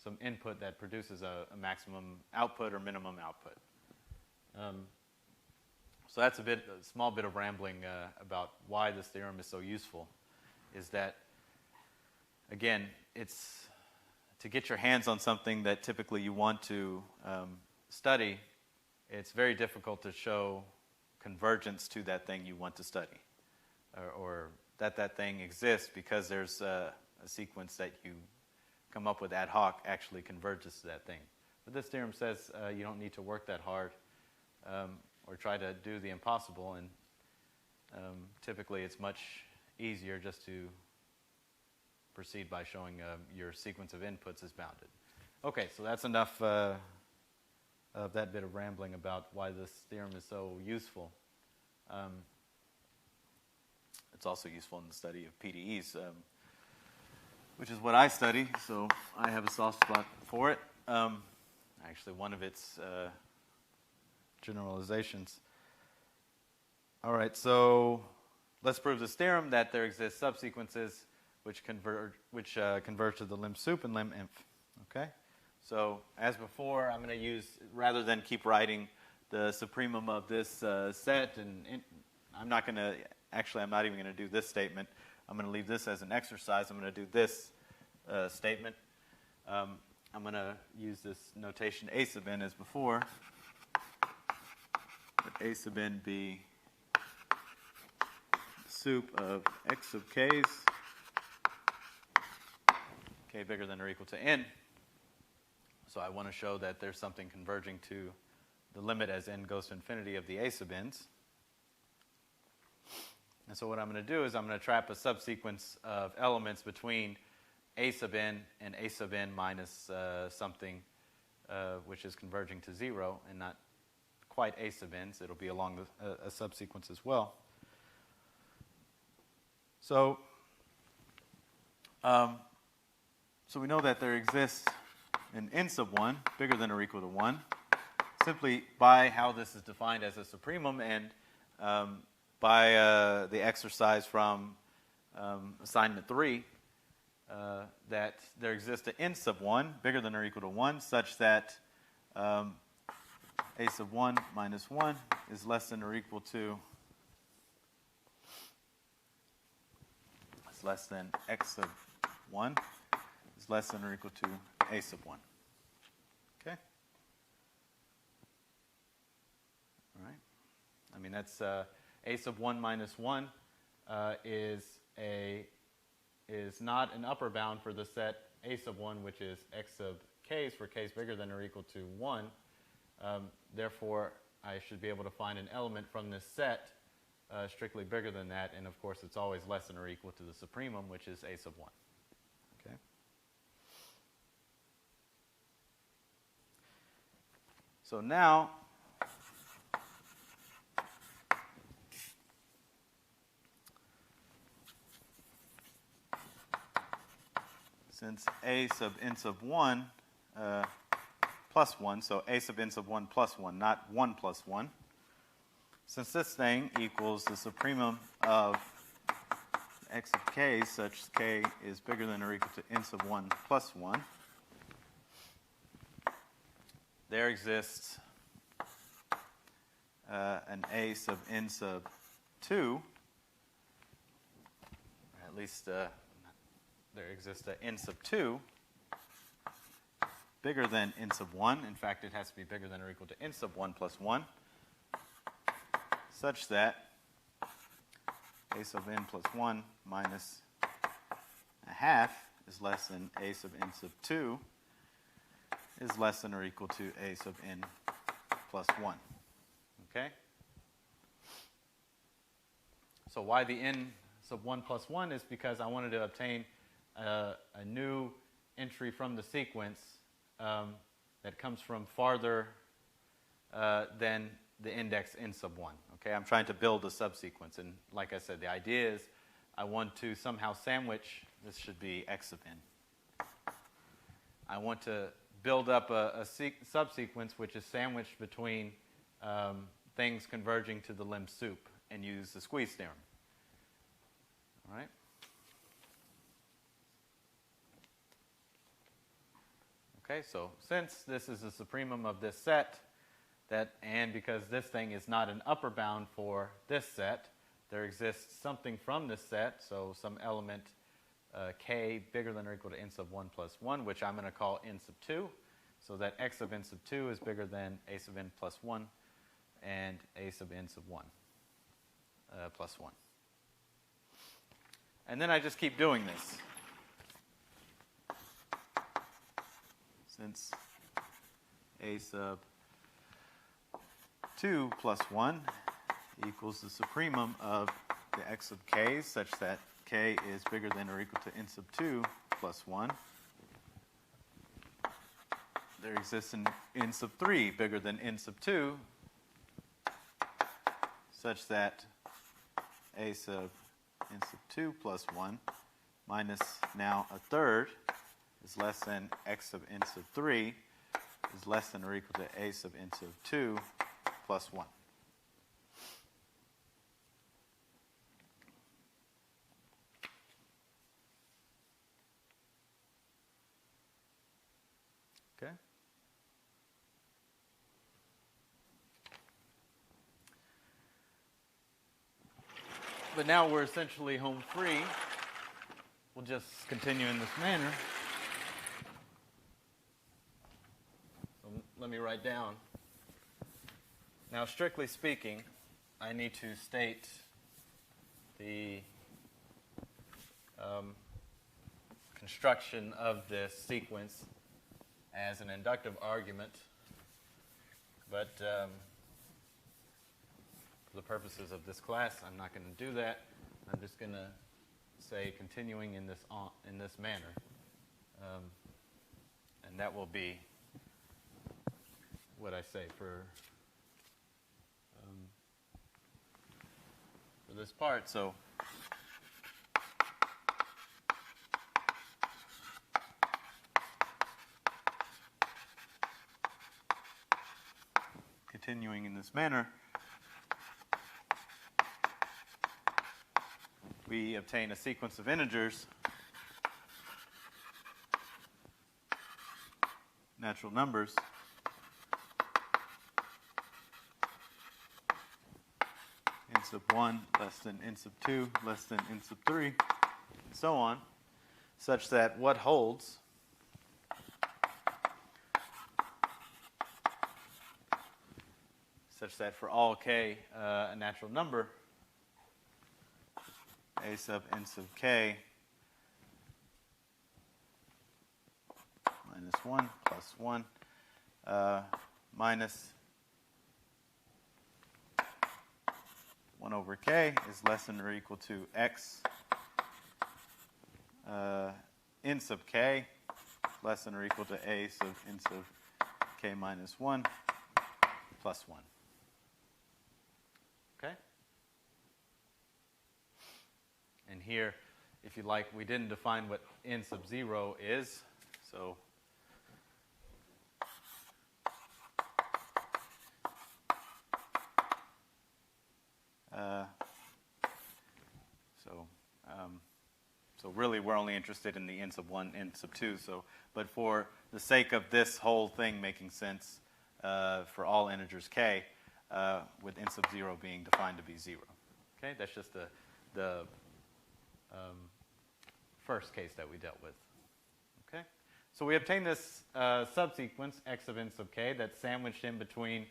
some input that produces a maximum output or minimum output. So that's a small bit of rambling about why this theorem is so useful. Is that, again, it's to get your hands on something that typically you want to study. It's very difficult to show convergence to that thing you want to study, or that thing exists because there's a sequence that you come up with ad hoc actually converges to that thing. But this theorem says you don't need to work that hard or try to do the impossible, and typically it's much easier just to proceed by showing your sequence of inputs is bounded. Okay, so that's enough of that bit of rambling about why this theorem is so useful. It's also useful in the study of PDEs, which is what I study, so I have a soft spot for it. Actually, one of its generalizations. All right, so let's prove this theorem that there exist subsequences which converge to the Limsup and Liminf. Okay? So as before, I'm going to use, rather than keep writing the supremum of this set, and I'm not even going to do this statement. I'm going to leave this as an exercise. I'm going to do this statement. I'm going to use this notation a sub n as before. Let a sub n be sup of x sub k's, k bigger than or equal to n. So I want to show that there's something converging to the limit as n goes to infinity of the a sub n's. And so what I'm going to do is I'm going to trap a subsequence of elements between a sub n and a sub n minus something which is converging to 0 and not quite a sub n's. It'll be along a subsequence as well. So, so we know that there exists an n sub 1 bigger than or equal to 1 simply by how this is defined as a supremum and by the exercise from assignment 3 that there exists an n sub 1 bigger than or equal to 1 such that a sub 1 minus 1 is less than or equal to less than x sub 1 is less than or equal to a sub 1. Okay? All right. I mean, that's a sub 1 minus 1 is not an upper bound for the set a sub 1, which is x sub k's for k's bigger than or equal to 1. Therefore, I should be able to find an element from this set strictly bigger than that, and of course it's always less than or equal to the supremum, which is a sub 1. Okay. So now, since a sub n sub 1 plus 1, so a sub n sub 1 plus 1, not 1 plus 1, since this thing equals the supremum of x of k such k is bigger than or equal to n sub 1 plus 1, there exists an a sub n sub 2, or at least there exists an n sub 2 bigger than n sub 1. In fact, it has to be bigger than or equal to n sub 1 plus 1. Such that a sub n plus 1 minus a half is less than a sub n sub 2 is less than or equal to a sub n plus 1. Okay? So why the n sub 1 plus 1 is because I wanted to obtain a new entry from the sequence that comes from farther than the index n sub 1. Okay, I'm trying to build a subsequence, and like I said, the idea is I want to somehow sandwich, this should be x sub n. I want to build up a subsequence which is sandwiched between things converging to the Limsup and use the Squeeze Theorem. All right? Okay, so since this is a supremum of this set, and because this thing is not an upper bound for this set, there exists something from this set, so some element k bigger than or equal to n sub 1 plus 1, which I'm going to call n sub 2, so that x sub n sub 2 is bigger than a sub n plus 1 and a sub n sub 1 plus 1. And then I just keep doing this. Since a sub 2 plus 1 equals the supremum of the x sub k such that k is bigger than or equal to n sub 2 plus 1. There exists an n sub 3 bigger than n sub 2 such that a sub n sub 2 plus 1 minus now a third is less than x sub n sub 3 is less than or equal to a sub n sub 2 plus 1. Okay? But now we're essentially home free we'll just continue in this manner. So let me write down. Now, strictly speaking, I need to state the construction of this sequence as an inductive argument, but for the purposes of this class, I'm not going to do that. I'm just going to say continuing in this manner, and that will be what I say for this part. So continuing in this manner, we obtain a sequence of integers, natural numbers, n sub 1 less than n sub 2 less than n sub 3, and so on, such that what holds such that for all k a natural number, a sub n sub k minus 1 plus 1 minus 1 over k is less than or equal to x n sub k less than or equal to a sub n sub k minus 1 plus 1. Okay? And here, if you like, we didn't define what n sub 0 is, so so really we're only interested in the n sub 1, n sub 2, but for the sake of this whole thing making sense, for all integers k, with n sub 0 being defined to be 0. Okay, that's just the first case that we dealt with. Okay, so we obtain this subsequence x of n sub k that's sandwiched in between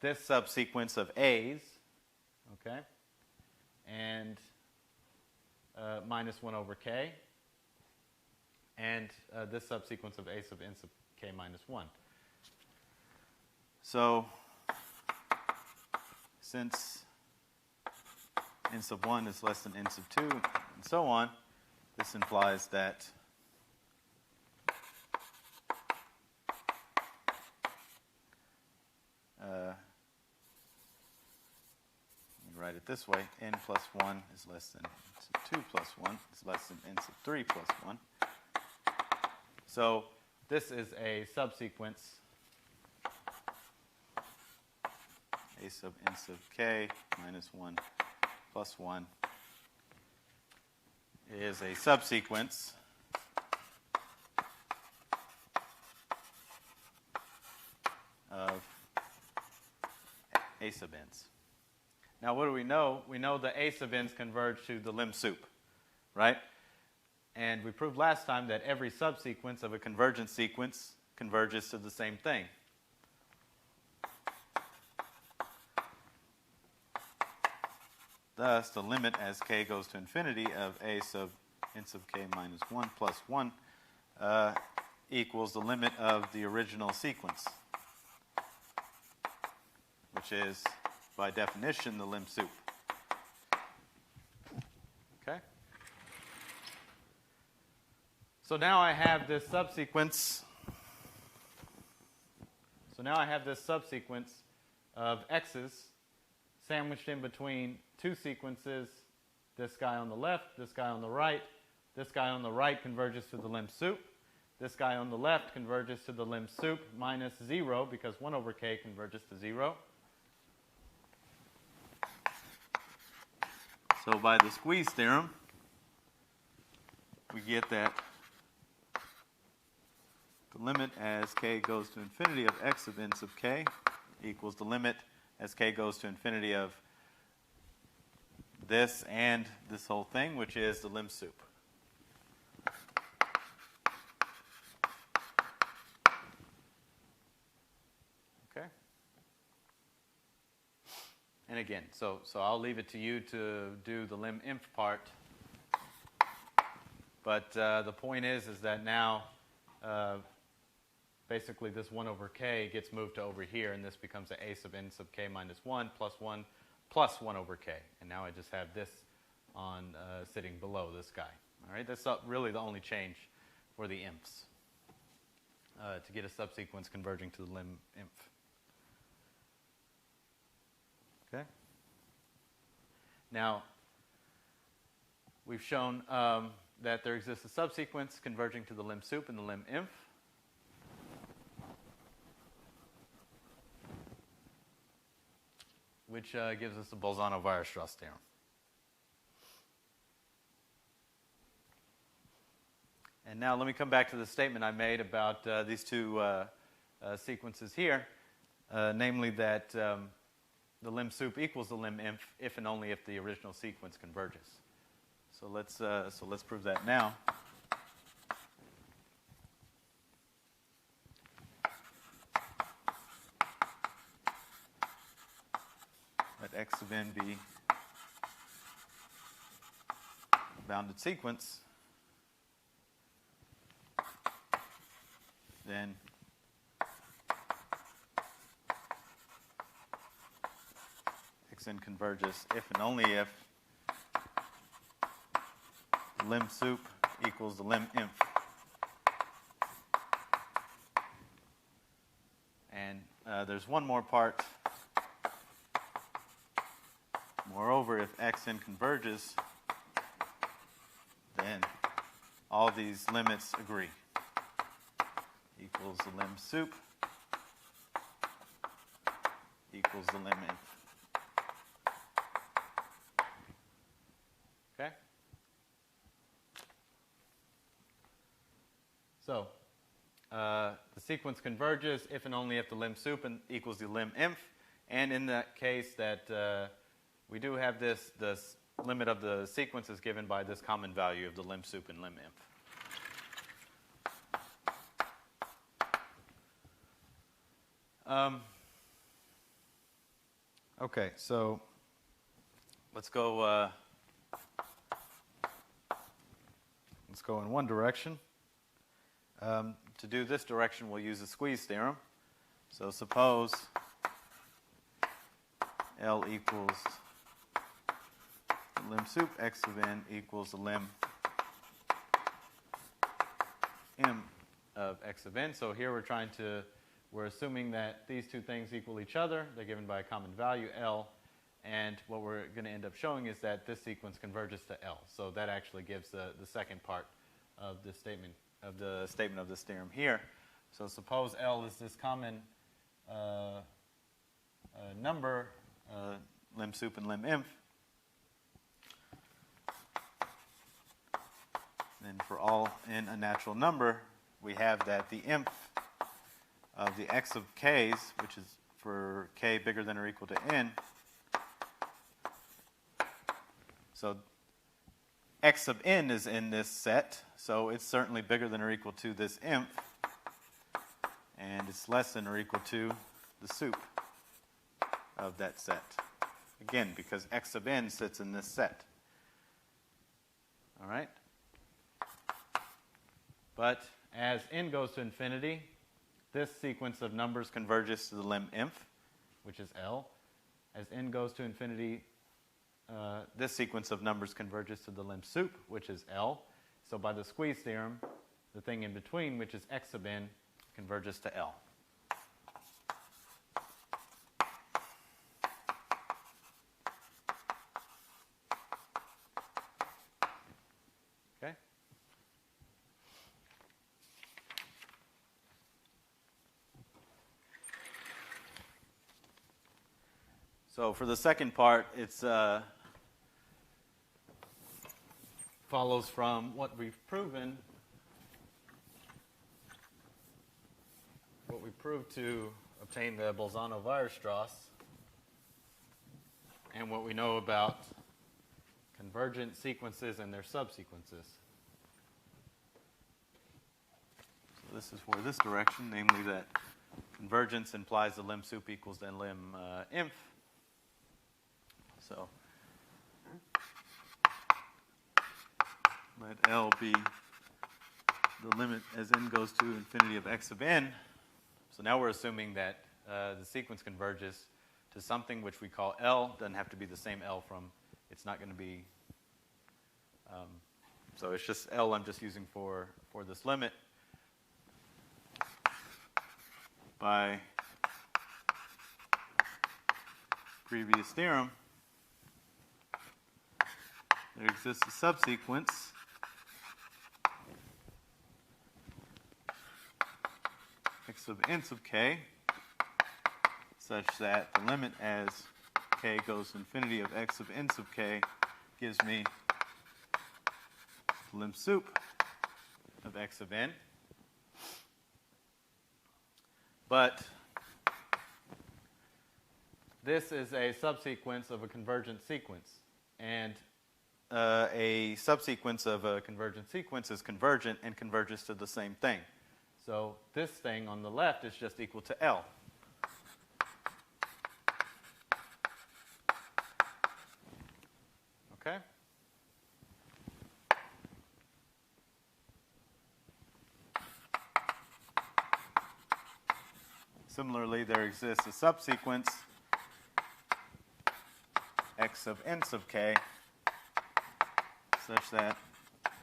this subsequence of a's, okay, and minus 1 over k, and this subsequence of a sub n sub k minus 1. So since n sub 1 is less than n sub 2, and so on, this implies that let me write it this way, n plus 1 is less than n sub 2 plus 1 is less than n sub 3 plus 1. So this is a subsequence a sub n sub k minus 1 plus 1 is a subsequence of a sub n's. Now what do we know? We know the a sub n's converge to the Limsup, right? And we proved last time that every subsequence of a convergent sequence converges to the same thing. Thus, the limit as k goes to infinity of a sub n sub k minus 1 plus 1 equals the limit of the original sequence, which is, by definition, the Limsup. Okay? So now I have this subsequence. So now I have this subsequence of x's sandwiched in between two sequences, this guy on the left, this guy on the right. This guy on the right converges to the Limsup. This guy on the left converges to the Limsup minus 0, because 1 over k converges to 0. So by the Squeeze Theorem, we get that the limit as k goes to infinity of x of n sub k equals the limit as k goes to infinity of this and this whole thing, which is the Limsup. and again. So I'll leave it to you to do the Liminf part. But the point is that now basically this 1 over k gets moved to over here, and this becomes a sub n sub k minus 1 plus 1 plus 1 over k. And now I just have this on sitting below this guy. All right, that's really the only change for the infs to get a subsequence converging to the Liminf. Okay. Now, we've shown that there exists a subsequence converging to the Limsup and the Liminf. Which gives us the Bolzano-Weierstrass theorem. And now let me come back to the statement I made about these two sequences here, namely that the Limsup equals the Liminf if and only if the original sequence converges. So let's prove that now. Let X sub n be a bounded sequence. Then Xn converges if and only if the Limsup equals the Liminf. And there's one more part. Moreover, if Xn converges, then all these limits agree. Equals the Limsup equals the Liminf. Okay? So, the sequence converges if and only if the Limsup equals the Liminf. And in that case that we do have this limit of the sequence is given by this common value of the Limsup and Liminf. Okay, so let's go in one direction. To do this direction, we'll use the Squeeze Theorem. So suppose L equals the Limsup, X sub n equals the Lim m of X sub n. So here we're assuming that these two things equal each other. They're given by a common value, L. And what we're going to end up showing is that this sequence converges to L. So that actually gives the second part of the statement of this theorem here. So suppose L is this common number, Limsup and Liminf. Then for all n a natural number, we have that the inf of the x of k's, which is for k bigger than or equal to n. So x sub n is in this set, so it's certainly bigger than or equal to this inf, and it's less than or equal to the sup of that set. Again, because x sub n sits in this set. All right? But as n goes to infinity, this sequence of numbers converges to the Liminf, which is L. As n goes to infinity, this sequence of numbers converges to the Limsup, which is L. So by the Squeeze theorem, the thing in between, which is x sub n, converges to L. Okay? So for the second part, it's follows from what we've proven. What we proved to obtain the Bolzano-Weierstrass, and what we know about convergent sequences and their subsequences. So this is for this direction, namely that convergence implies the Limsup equals the Liminf. So let L be the limit as n goes to infinity of x of n. So now we're assuming that the sequence converges to something which we call L. Doesn't have to be the same L from, it's not going to be, so it's just L I'm just using for this limit. By previous theorem, there exists a subsequence x of n sub k such that the limit as k goes to infinity of x of n sub k gives me the Limsup of x of n. But this is a subsequence of a convergent sequence. And a subsequence of a convergent sequence is convergent and converges to the same thing. So this thing on the left is just equal to L. Okay? Similarly, there exists a subsequence x of n sub k such that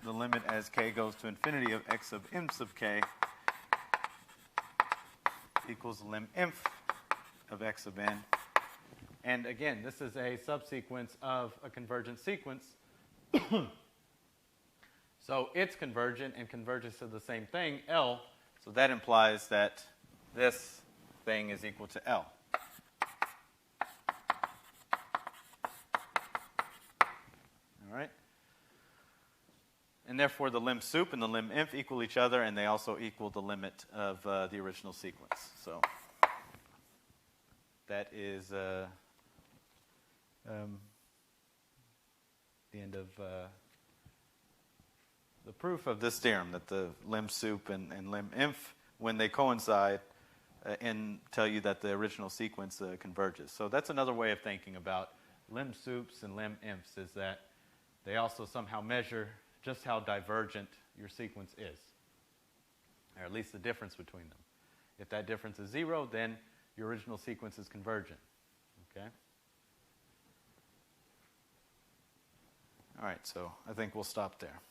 the limit as k goes to infinity of x of m sub k equals Liminf of x of n. And again, this is a subsequence of a convergent sequence. So it's convergent and converges to the same thing, L. So that implies that this thing is equal to L. All right? And therefore, the Limsup and the Liminf equal each other, and they also equal the limit of the original sequence. So that is the end of the proof of this theorem, that the Limsup and Liminf, when they coincide, and tell you that the original sequence converges. So that's another way of thinking about Limsups and Liminfs, is that they also somehow measure just how divergent your sequence is, or at least the difference between them. If that difference is 0, then your original sequence is convergent. Okay? All right, so I think we'll stop there.